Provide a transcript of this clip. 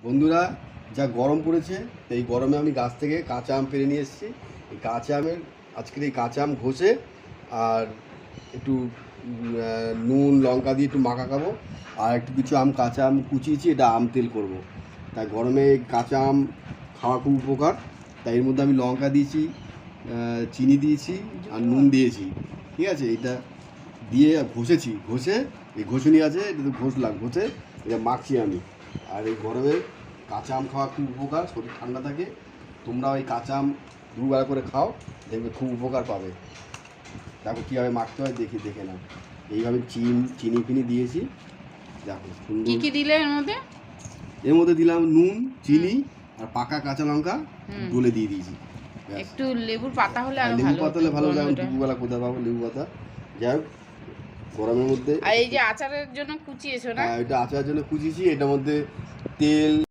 বন্ধুরা, যা গরম পড়েছে এই গরমে আমি গাছ থেকে কাঁচা আম পেড়ে নিয়ে এসেছি। এই কাঁচা আমের আজকের এই কাঁচা আম ঘষে আর একটু নুন লঙ্কা দিয়ে একটু মাখা খাবো। আর একটু কিছু আম কাঁচা আম কুচিয়েছি, এটা আম তেল করব। তাই গরমে কাঁচা আম খাওয়া খুব উপকার। তাই এর মধ্যে আমি লঙ্কা দিয়েছি, চিনি দিয়েছি আর নুন দিয়েছি। ঠিক আছে, এটা দিয়ে ঘষেছি, ঘষে এই ঘষুনি আছে এটা তো ঘষলাম, ঘষে এটা মাখছি আমি। আর এই গরমে কাঁচা আম খাওয়া খুব উপকার, শরীর ঠান্ডা থাকে। তোমরা ওই কাঁচা আম দুবার করে খাও, দেখবে খুব উপকার পাবে। দেখো কীভাবে মাখতে হয়, দেখে নাও। এইভাবে চিনি ফিনি দিয়েছি, দেখো সুন্দর। কি কি দিলে এর মধ্যে? এর মধ্যে দিলাম নুন, চিনি আর পাকা কাঁচা লঙ্কা ডলে দিয়ে দিয়েছি। একটু লেবুর পাতা হলে আরো লেবু ভালো পাতা হলে ভালো, যেমন দুপুরবেলা কোথায় পাবো লেবু পাতা। যাই হোক, গরমের মধ্যে। আর এই যে আচারের জন্য কুচিয়েছো না? এটা আচারের জন্য কুচিয়েছি। এটার মধ্যে তেল